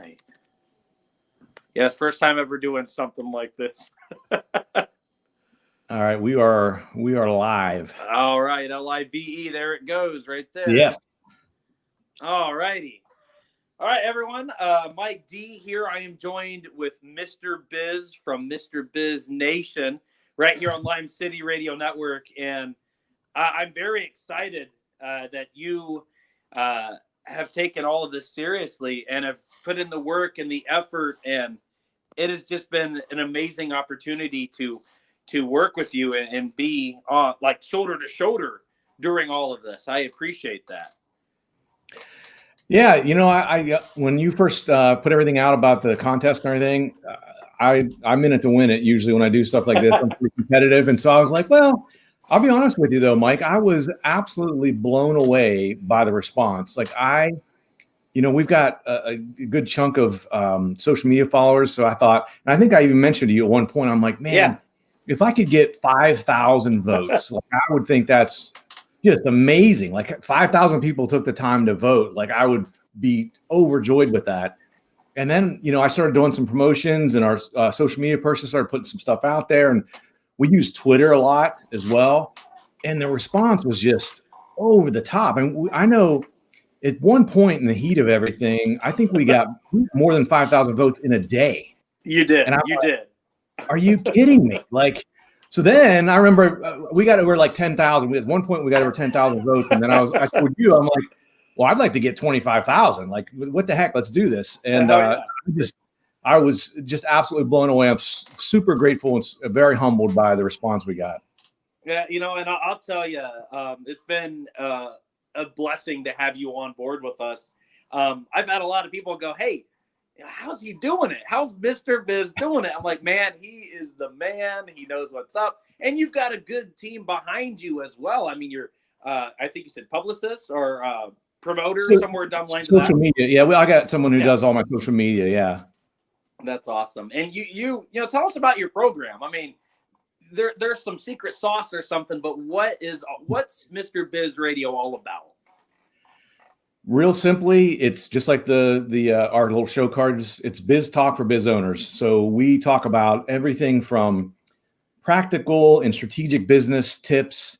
right. Yeah, it's first time ever doing something like this. All right, we are live. All right, LIVE, there it goes, right there. Yes. All righty. All right, everyone. Mike D here. I am joined with Mr. Biz from Mr. Biz Nation, right here on Lime City Radio Network, and I'm very excited that you have taken all of this seriously and have put in the work and the effort, and it has just been an amazing opportunity to work with you and be like shoulder to shoulder during all of this. I appreciate that. Yeah, I when you first put everything out about the contest and everything, I'm in it to win it. Usually when I do stuff like this, I'm pretty competitive, and so I was like, well, I'll be honest with you though, Mike, I was absolutely blown away by the response. Like we've got a good chunk of social media followers. So I thought, and I think I even mentioned to you at one point, I'm like, man, if I could get 5,000 votes, like, I would think that's just amazing. Like 5,000 people took the time to vote. Like I would be overjoyed with that. And then, I started doing some promotions, and our social media person started putting some stuff out there, and we use Twitter a lot as well. And the response was just over the top. And I know at one point in the heat of everything, I think we got more than 5,000 votes in a day. You did. And you did. Are you kidding me? Like, so then I remember we got over like 10,000. At one point we got over 10,000 votes. And then I told you, I'm like, well, I'd like to get 25,000. Like, what the heck? Let's do this. And I was just absolutely blown away. I'm super grateful and very humbled by the response we got. Yeah, and I'll tell you, it's been a blessing to have you on board with us. I've had a lot of people go, hey, how's he doing it? How's Mr. Biz doing it? I'm like, man, he is the man. He knows what's up. And you've got a good team behind you as well. I mean, you're, I think you said publicist or promoter somewhere down the line. Social media. Yeah, I got someone who does all my social media. Yeah. That's awesome. And you tell us about your program. I mean, there's some secret sauce or something, but what's Mr. Biz Radio all about? Real simply, it's just like the our little show cards. It's biz talk for biz owners. So we talk about everything from practical and strategic business tips,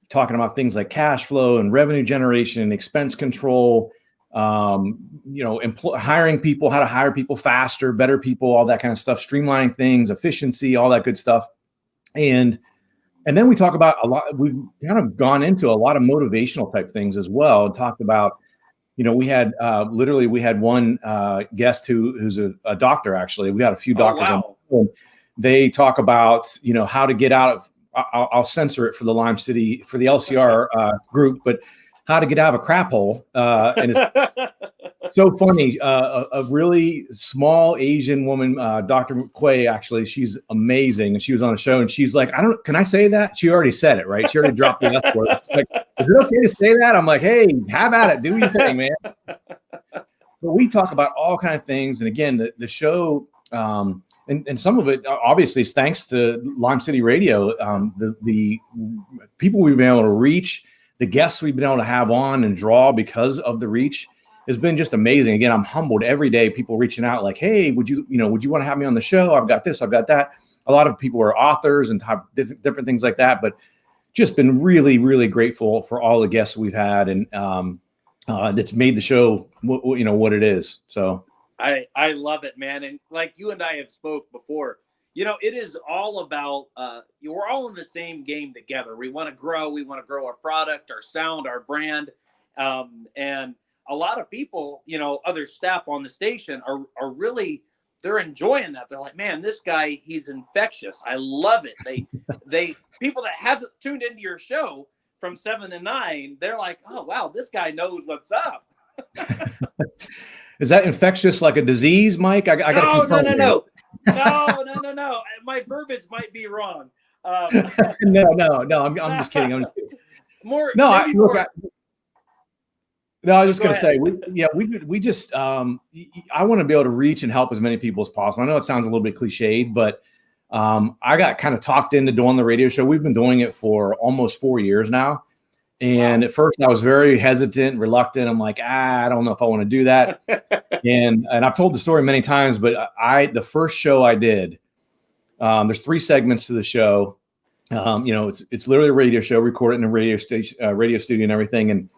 talking about things like cash flow and revenue generation, expense control, hiring people, how to hire people faster, better people, all that kind of stuff, streamlining things, efficiency, all that good stuff. And then we talk about a lot. We've kind of gone into a lot of motivational type things as well, and talked about, we had we had one guest who's a doctor. Actually, we had a few doctors on. They talk about how to get out of. I'll censor it for the Lime City, for the LCR group, but how to get out of a crap hole. And it's so funny. A really small Asian woman, Dr. Quay, actually, she's amazing. And she was on a show, and she's like, can I say that? She already said it, right? She already dropped the S word. Like, is it okay to say that? I'm like, hey, have at it. Do your thing, man. But we talk about all kinds of things. And again, the show, and some of it obviously is thanks to Lime City Radio. The people we've been able to reach, the guests we've been able to have on and draw because of the reach has been just amazing. Again, I'm humbled every day. People reaching out like, hey, would you want to have me on the show? I've got this, I've got that. A lot of people are authors and have different things like that, but just been really, really grateful for all the guests we've had, and that's made the show, what it is. So I love it, man. And like you and I have spoke before, it is all about, we're all in the same game together. We want to grow our product, our sound, our brand. And a lot of people, other staff on the station are really, they're enjoying that. They're like, man, this guy, he's infectious. I love it. They people that hasn't tuned into your show from 7 to 9, they're like, oh, wow, this guy knows what's up. Is that infectious like a disease, Mike? I got to confirm. No. My verbiage might be wrong. No. I'm just kidding. I was just going to say, we just, I want to be able to reach and help as many people as possible. I know it sounds a little bit cliched, but I got kind of talked into doing the radio show. We've been doing it for almost 4 years now. And at first I was very hesitant, reluctant. I'm like, I don't know if I want to do that. and I've told the story many times, but the first show I did, there's 3 segments to the show. It's literally a radio show recorded in a radio studio and everything. And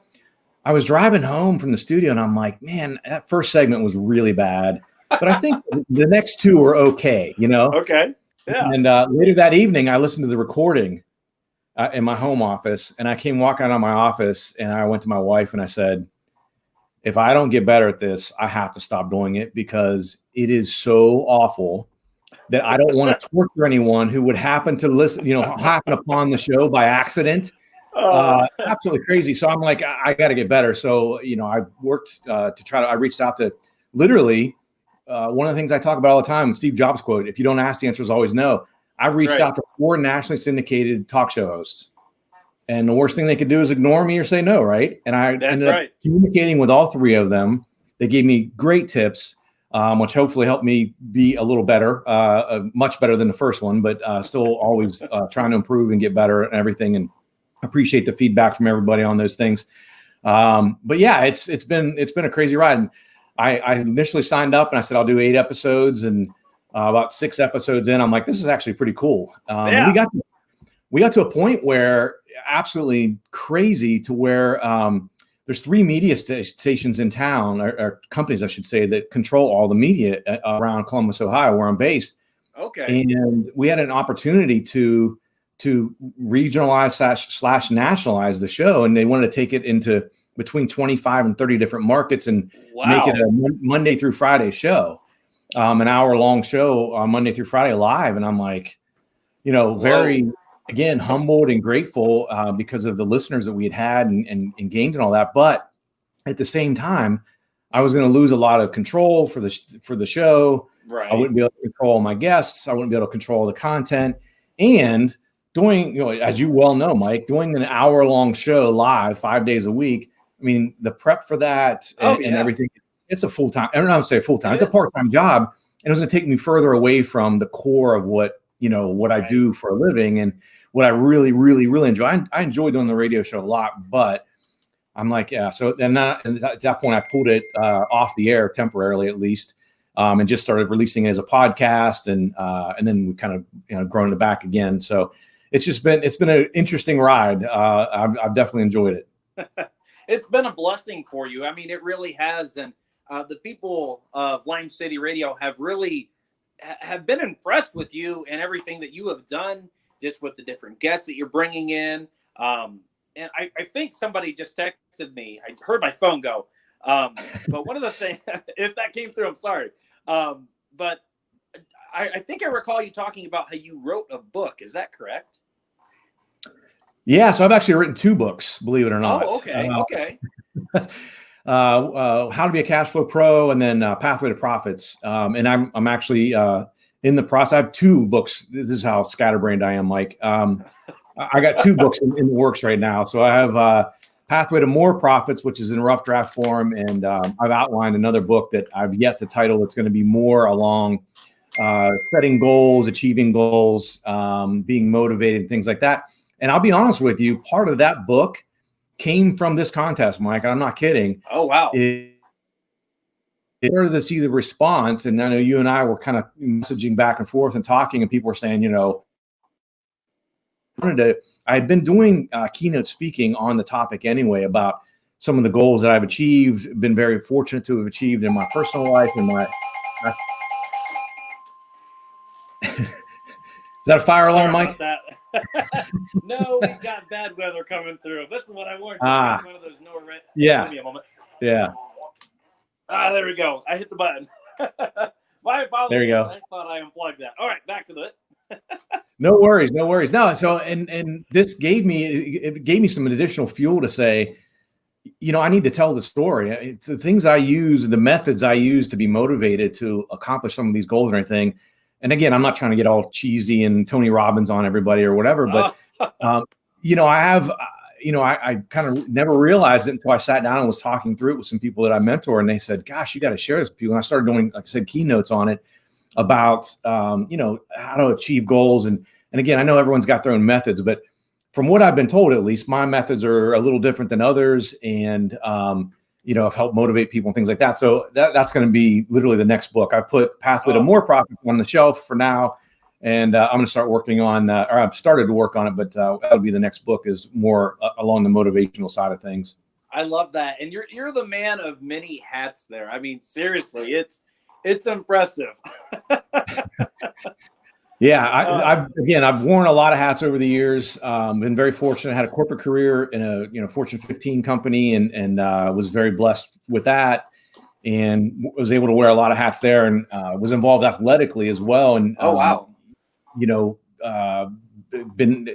I was driving home from the studio and I'm like, man, that first segment was really bad, but I think the next 2 were okay, Okay. Yeah. And later that evening, I listened to the recording in my home office, and I came walking out of my office and I went to my wife and I said, if I don't get better at this, I have to stop doing it because it is so awful that I don't want to torture anyone who would happen to listen, happen upon the show by accident. Absolutely crazy. So I'm like, I got to get better. So, I worked I reached out to literally one of the things I talk about all the time, Steve Jobs quote, if you don't ask, the answer is always no. I reached out to 4 nationally syndicated talk show hosts. And the worst thing they could do is ignore me or say no, right? And I ended up communicating with all 3 of them. They gave me great tips, which hopefully helped me be a little better, much better than the first one, but still always trying to improve and get better and everything. And appreciate the feedback from everybody on those things. But yeah, it's been a crazy ride. And I initially signed up and I said, I'll do 8 episodes. And about 6 episodes in, I'm like, this is actually pretty cool. We got to a point where absolutely crazy to where there's 3 media stations in town, or companies, I should say, that control all the media around Columbus, Ohio, where I'm based. Okay. And we had an opportunity to regionalize slash nationalize the show. And they wanted to take it into between 25 and 30 different markets and make it a Monday through Friday show, an hour-long show Monday through Friday live. And I'm like, very, again, humbled and grateful because of the listeners that we had and gained and all that. But at the same time, I was going to lose a lot of control for the show. Right. I wouldn't be able to control my guests. I wouldn't be able to control the content. And doing, as you well know, Mike, doing an hour-long show live 5 days a week, I mean, the prep for that and everything, it's a full-time, I don't know how to say full-time, it's a part-time job. And it was going to take me further away from the core of what I do for a living and what I really, really, really enjoy. I enjoy doing the radio show a lot, but I'm like, yeah. So then at that point, I pulled it off the air temporarily, at least, and just started releasing it as a podcast, and then we kind of grown it back again. So it's been an interesting ride. I've definitely enjoyed it. It's been a blessing for you. I mean, it really has, and the people of Lime City Radio have really have been impressed with you and everything that you have done, just with the different guests that you're bringing in. And I think somebody just texted me. I heard my phone go. But one of the things, if that came through, I'm sorry. But I think I recall you talking about how you wrote a book. Is that correct? Yeah. So I've actually written 2 books, believe it or not. Oh, okay. Okay. How to Be a Cash Flow Pro, and then Pathway to Profits. And I'm actually in the process. I have 2 books. This is how scatterbrained I am, Mike. I got 2 books in the works right now. So I have Pathway to More Profits, which is in rough draft form. And I've outlined another book that I've yet to title. It's going to be more along setting goals, achieving goals, being motivated, things like that. And I'll be honest with you, part of that book came from this contest, Mike. I'm not kidding. Oh, wow. It started to see the response. And I know you and I were kind of messaging back and forth and talking, and people were saying, I had been doing keynote speaking on the topic anyway about some of the goals that I've achieved, been very fortunate to have achieved in my personal life and my. Is that a fire alarm, Mike? No, we've got bad weather coming through. This is what I warned you. One of those yeah. Give me a moment. Yeah. There we go. I hit the button. My apologies. There you go. I thought I unplugged that. All right, back to it. No worries. No. So, and this gave me some additional fuel to say, I need to tell the story. It's the things I use, the methods I use to be motivated to accomplish some of these goals or anything. And again, I'm not trying to get all cheesy and Tony Robbins on everybody or whatever, but I kind of never realized it until I sat down and was talking through it with some people that I mentor, and they said, "Gosh, you got to share this with people." And I started doing, like I said, keynotes on it about how to achieve goals. And again, I know everyone's got their own methods, but from what I've been told, at least, my methods are a little different than others, and have helped motivate people and things like that. So that's going to be literally the next book. I've put Pathway to More Profit on the shelf for now, and I'm going to start working on, or I've started to work on it, but that'll be the next book, is more along the motivational side of things. I love that, and you're the man of many hats there. I mean, seriously, it's impressive. Yeah, I've worn a lot of hats over the years. Been very fortunate. I had a corporate career in a Fortune 15 company, and was very blessed with that, and was able to wear a lot of hats there, and was involved athletically as well. And wow, been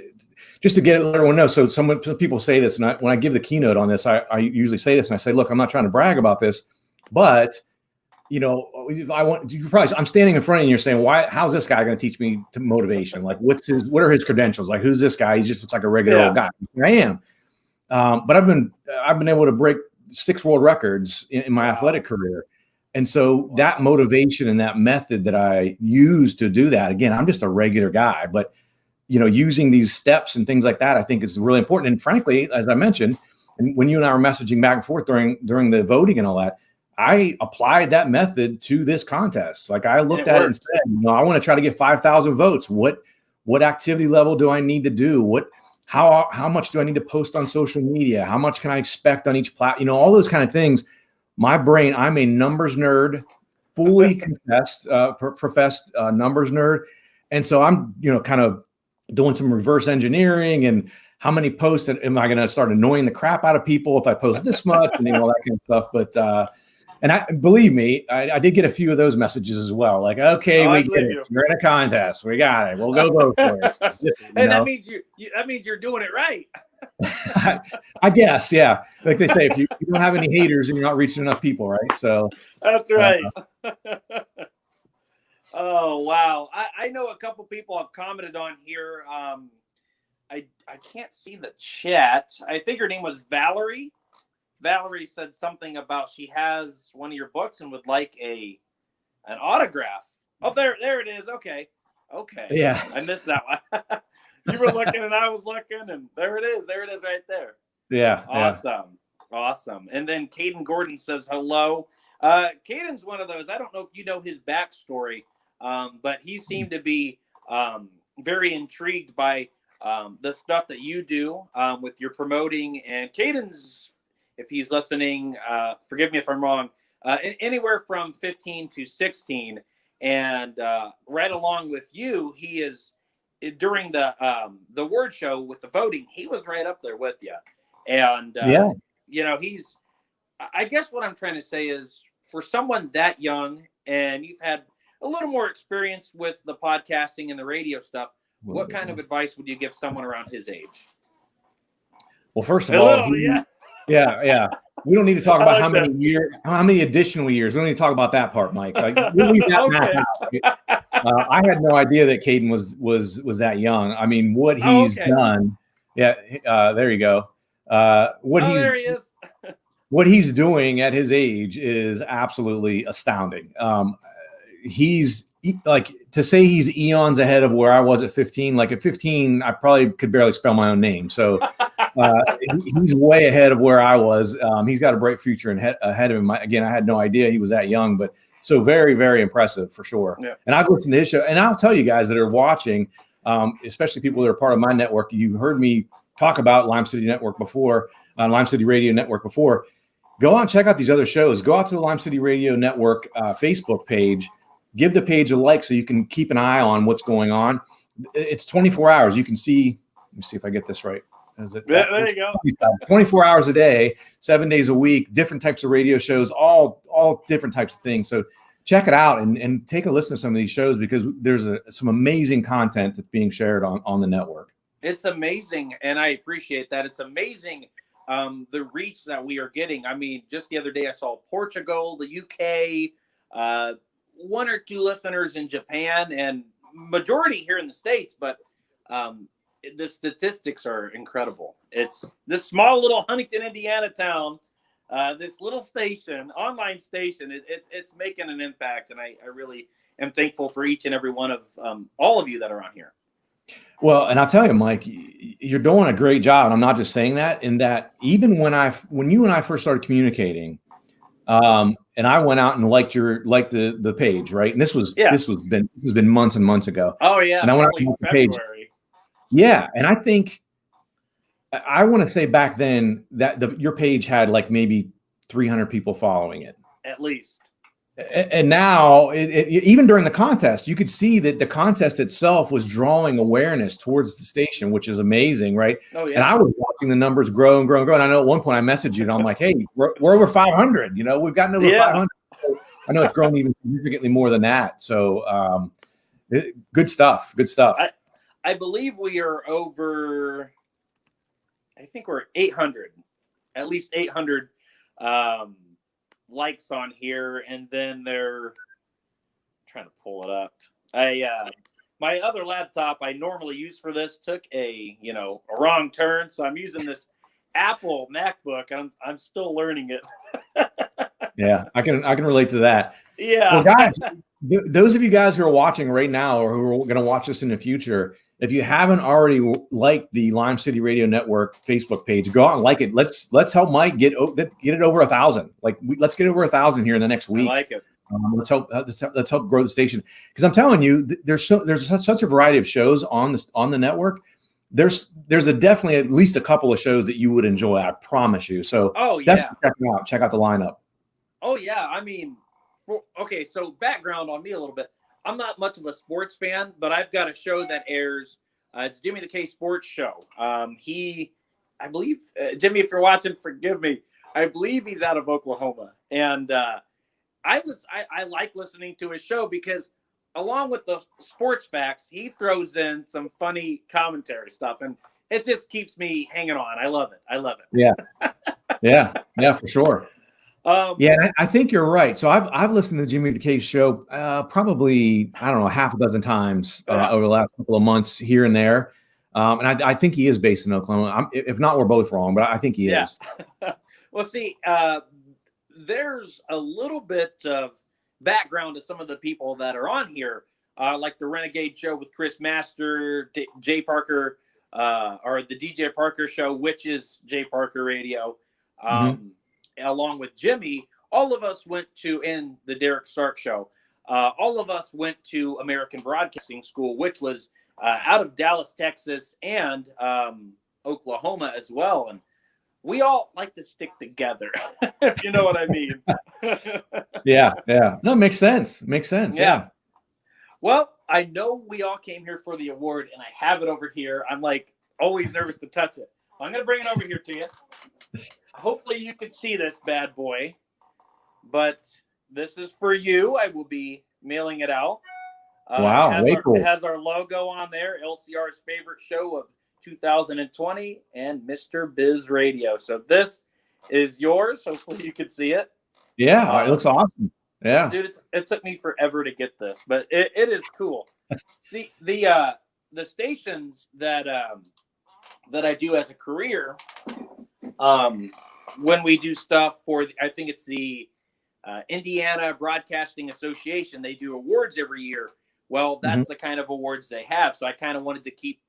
just to let everyone know. So some people say this, and when I give the keynote on this, I usually say this, and I say, look, I'm not trying to brag about this, but I'm standing in front of you and you're saying, how's this guy going to teach me to motivation? Like, what are his credentials? Like, who's this guy? He just looks like a regular old guy. I am. But I've been able to break 6 world records in my athletic career. And so that motivation and that method that I use to do that, again, I'm just a regular guy, but using these steps and things like that, I think is really important. And frankly, as I mentioned, and when you and I were messaging back and forth during the voting and all that, I applied that method to this contest. Like, I looked at it and said, I want to try to get 5,000 votes. What activity level do I need to do? How much do I need to post on social media? How much can I expect on each platform? All those kind of things. My brain, I'm a numbers nerd, fully professed numbers nerd. And so I'm, kind of doing some reverse engineering, and how many posts am I going to start annoying the crap out of people if I post this much, and all that kind of stuff. But, and believe me, I did get a few of those messages as well. Like, okay, we get it. You're in a contest. We got it. We'll go vote for it. Hey, that means you're doing it right. I guess, yeah. Like they say, if you don't have any haters, and you're not reaching enough people, right? So that's right. Oh wow! I know a couple people have commented on here. I can't see the chat. I think her name was Valerie. Valerie said something about she has one of your books and would like an autograph. Oh, there it is. Okay. Yeah, I missed that one. You were looking and I was looking, and there it is. There it is right there. Yeah. Awesome. And then Caden Gordon says hello. Caden's one of those. I don't know if you know his backstory, but he seemed to be very intrigued by the stuff that you do with your promoting. And Caden's, if he's listening, forgive me if I'm wrong, anywhere from 15 to 16. And right along with you, he is, during the word show with the voting, he was right up there with you. And, he's, I guess what I'm trying to say is, for someone that young, and you've had a little more experience with the podcasting and the radio stuff, what kind of advice would you give someone around his age? Well, first of all, yeah. We don't need to talk about how many additional years. We don't need to talk about that part, Mike. Like, we'll leave that math out. I had no idea that Caden was that young. I mean, what he's done. Yeah, there you go. There he is. What he's doing at his age is absolutely astounding. He's like, to say he's eons ahead of where I was at 15. Like, at 15, I probably could barely spell my own name. So he's way ahead of where I was. He's got a bright future ahead of him. Again, I had no idea he was that young, but so very, very impressive for sure. Yeah. And I've listened to his show, and I'll tell you guys that are watching, especially people that are part of my network. You've heard me talk about Lime City Network before, Lime City Radio Network before. Go out and check out these other shows. Go out to the Lime City Radio Network Facebook page. Give the page a like so you can keep an eye on what's going on. It's 24 hours. You can see. Let me see if I get this right. There you go. 24 hours a day, 7 days a week, different types of radio shows, all different types of things. So check it out and take a listen to some of these shows, because there's some amazing content that's being shared on the network. It's amazing, and I appreciate that. It's amazing the reach that we are getting. I mean, just the other day I saw Portugal, the UK, 1 or 2 listeners in Japan, and majority here in the States, but the statistics are incredible. It's this small little Huntington, Indiana town, this little station, online station, it's making an impact, and I really am thankful for each and every one of all of you that are on here. Well, and I'll tell you, Mike, you're doing a great job. And I'm not just saying that. In that, even when you and I first started communicating, and I went out and liked the page, right? And this has been months and months ago. Oh yeah, And I went out probably and liked the page. February. Yeah, and I think I want to say back then that your page had like maybe 300 people following it. At least. And now, even during the contest, you could see that the contest itself was drawing awareness towards the station, which is amazing, right? Oh yeah. And I was watching the numbers grow and grow and grow. And I know at one point I messaged you and I'm like, hey, we're over 500. You know, we've gotten over 500. So I know it's grown even significantly more than that. So good stuff. Good stuff. I believe we are over, I think we're 800, at least 800 likes on here, and then they're trying to pull it up. My other laptop I normally use for this took a wrong turn, so I'm using this Apple MacBook. I'm still learning it. Yeah, I can relate to that. Yeah. Well, guys, those of you guys who are watching right now or who are going to watch this in the future, if you haven't already liked the Lime City Radio Network Facebook page, go out and like it. Let's help Mike get it over 1,000. Let's get over 1,000 here in the next week. I like it. Let's help grow the station, because I'm telling you, there's such a variety of shows on the network. There's definitely at least a couple of shows that you would enjoy. I promise you. So check out the lineup. Oh yeah, I mean, okay. So background on me a little bit. I'm not much of a sports fan, but I've got a show that airs. It's Jimmy the K Sports Show. I believe, Jimmy, if you're watching, forgive me. I believe he's out of Oklahoma, and I like listening to his show because, along with the sports facts, he throws in some funny commentary stuff, and it just keeps me hanging on. I love it. Yeah, for sure. And I think you're right. So I've listened to Jimmy the Cave show probably, I don't know, half a dozen times over the last couple of months here and there. And I think he is based in Oklahoma. If not, we're both wrong, but I think he is. Well, see, there's a little bit of background to some of the people that are on here, like the Renegade Show with Chris Master, Jay Parker, or the DJ Parker Show, which is Jay Parker Radio. Along with Jimmy, all of us went to, in the Derek Stark Show, all of us went to American Broadcasting School, which was out of Dallas, Texas, and Oklahoma as well. And we all like to stick together, if you know what I mean. Yeah. No, makes sense. Yeah. Well, I know we all came here for the award, and I have it over here. I'm like always nervous to touch it. I'm going to bring it over here to you. Hopefully you can see this bad boy, but this is for you. I will be mailing it out. Wow, it has our logo on there, LCR's favorite show of 2020 and Mr. Biz Radio. So this is yours. Hopefully you can see it. Yeah, it looks awesome. Yeah. Dude, it took me forever to get this, but it is cool. See, the stations that I do as a career, when we do stuff for, I think it's the Indiana Broadcasting Association, they do awards every year. Well, that's the kind of awards they have. So I kind of wanted to keep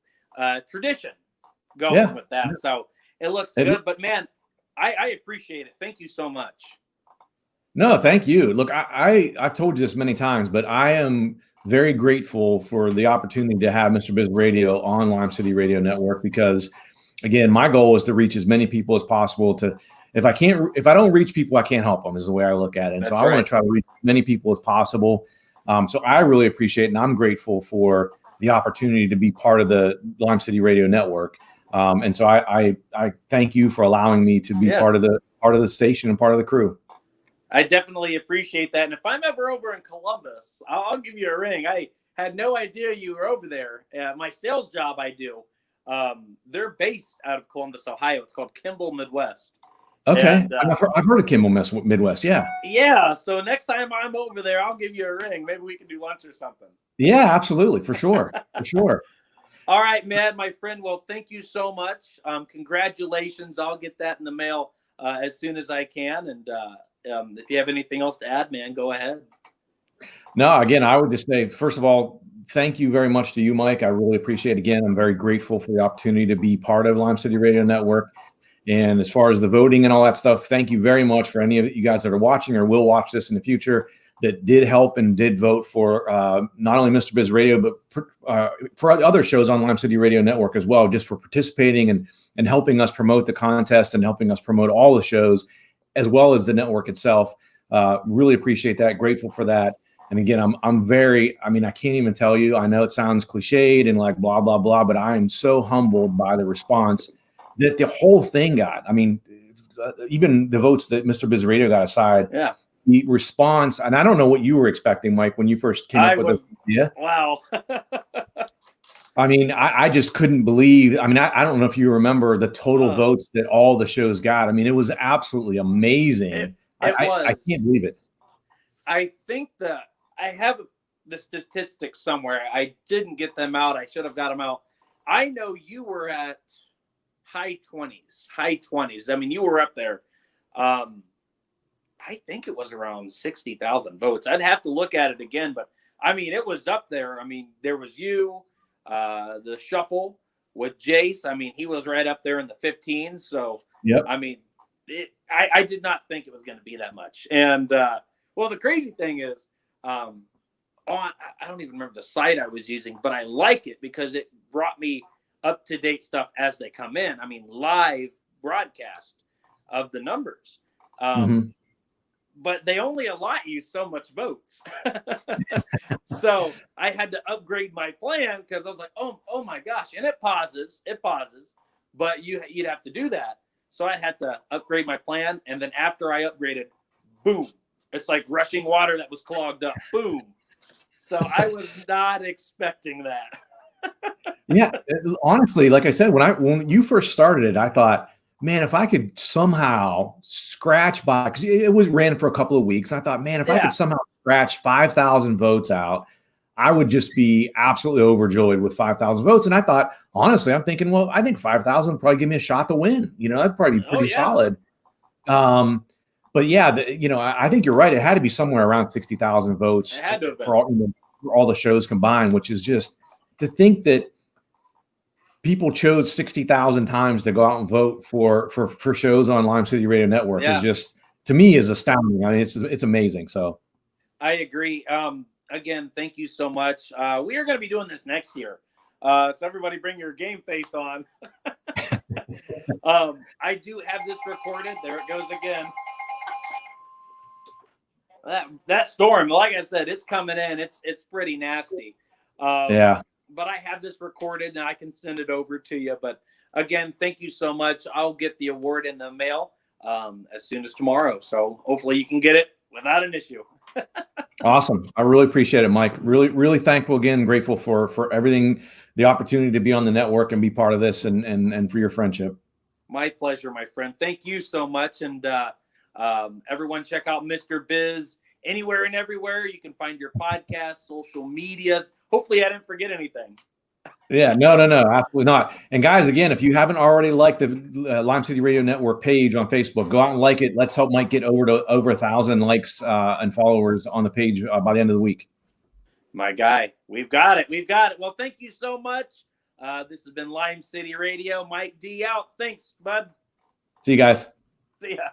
tradition going with that. So it looks good. But, man, I appreciate it. Thank you so much. No, thank you. Look, I've told you this many times, but I am very grateful for the opportunity to have Mr. Biz Radio on Lime City Radio Network, because, again, my goal is to reach as many people as possible. If I don't reach people, I can't help them, is the way I look at it. And so I want to try to reach as many people as possible. So I really appreciate it, and I'm grateful for the opportunity to be part of the Lime City Radio Network. And so I thank you for allowing me to be part of the station and part of the crew. I definitely appreciate that. And if I'm ever over in Columbus, I'll give you a ring. I had no idea you were over there. My sales job I do, they're based out of Columbus, Ohio. It's called Kimball Midwest. Okay. And, I've heard of Kimball Midwest. Yeah. Yeah. So next time I'm over there, I'll give you a ring. Maybe we can do lunch or something. Yeah, absolutely. For sure. For sure. All right, man, my friend. Well, thank you so much. Congratulations. I'll get that in the mail as soon as I can. And if you have anything else to add, man, go ahead. No, again, I would just say, first of all, thank you very much to you, Mike. I really appreciate it. Again, I'm very grateful for the opportunity to be part of Lime City Radio Network. And as far as the voting and all that stuff, thank you very much for any of you guys that are watching or will watch this in the future that did help and did vote for not only Mr. Biz Radio, but for other shows on Lime City Radio Network as well, just for participating and helping us promote the contest and helping us promote all the shows, as well as the network itself. Really appreciate that. Grateful for that. And again, I'm very, I mean, I can't even tell you, I know it sounds cliched and like blah, blah, blah, but I am so humbled by the response that the whole thing got. I mean, even the votes that Mr. Biz Radio got aside, Yeah. the response, and I don't know what you were expecting, Mike, when you first came up with this idea. Wow. I mean, I just couldn't believe. I mean, I don't know if you remember the total votes that all the shows got. I mean, it was absolutely amazing. It was. I can't believe it. I think that I have the statistics somewhere. I didn't get them out. I should have got them out. I know you were at high 20s. I mean, you were up there. I think it was around 60,000 votes. I'd have to look at it again, but I mean, it was up there. I mean, there was you, the shuffle with Jace. I mean, he was right up there in the 15s. So, yep. I mean, I did not think it was going to be that much. And, well, the crazy thing is, I don't even remember the site I was using, but I like it because it brought me up-to-date stuff as they come in. I mean, live broadcast of the numbers. But they only allot you so much votes. So I had to upgrade my plan because I was like, oh my gosh. And it pauses, but you'd have to do that. So I had to upgrade my plan. And then after I upgraded, boom, it's like rushing water that was clogged up. Boom. So I was not expecting that. Yeah, honestly, like I said, when you first started it, I thought, man, if I could somehow scratch by, because it was ran for a couple of weeks. I thought, man, if I could somehow scratch 5,000 votes out, I would just be absolutely overjoyed with 5,000 votes. And I thought, honestly, I'm thinking, well, I think 5,000 would probably give me a shot to win. You know, that'd probably be pretty solid. But yeah, I think you're right. It had to be somewhere around 60,000 votes for all the shows combined, which is just to think that people chose 60,000 times to go out and vote for shows on Lime City Radio Network is just, to me, is astounding. I mean, it's amazing. So I agree. Again, thank you so much. We are going to be doing this next year. So everybody bring your game face on. I do have this recorded. There it goes again. That storm, like I said, it's coming in. It's pretty nasty. But I have this recorded and I can send it over to you. But again, thank you so much. I'll get the award in the mail as soon as tomorrow. So hopefully you can get it without an issue. Awesome. I really appreciate it, Mike. Really, really thankful again. Grateful for everything, the opportunity to be on the network and be part of this and for your friendship. My pleasure, my friend. Thank you so much. And everyone check out Mr. Biz anywhere and everywhere. You can find your podcast, social medias. Hopefully I didn't forget anything. Yeah, no, absolutely not. And guys, again, if you haven't already liked the Lime City Radio Network page on Facebook, go out and like it. Let's help Mike get over 1,000 likes and followers on the page by the end of the week. My guy, we've got it. Well, thank you so much. This has been Lime City Radio. Mike D out. Thanks, bud. See you guys. See ya.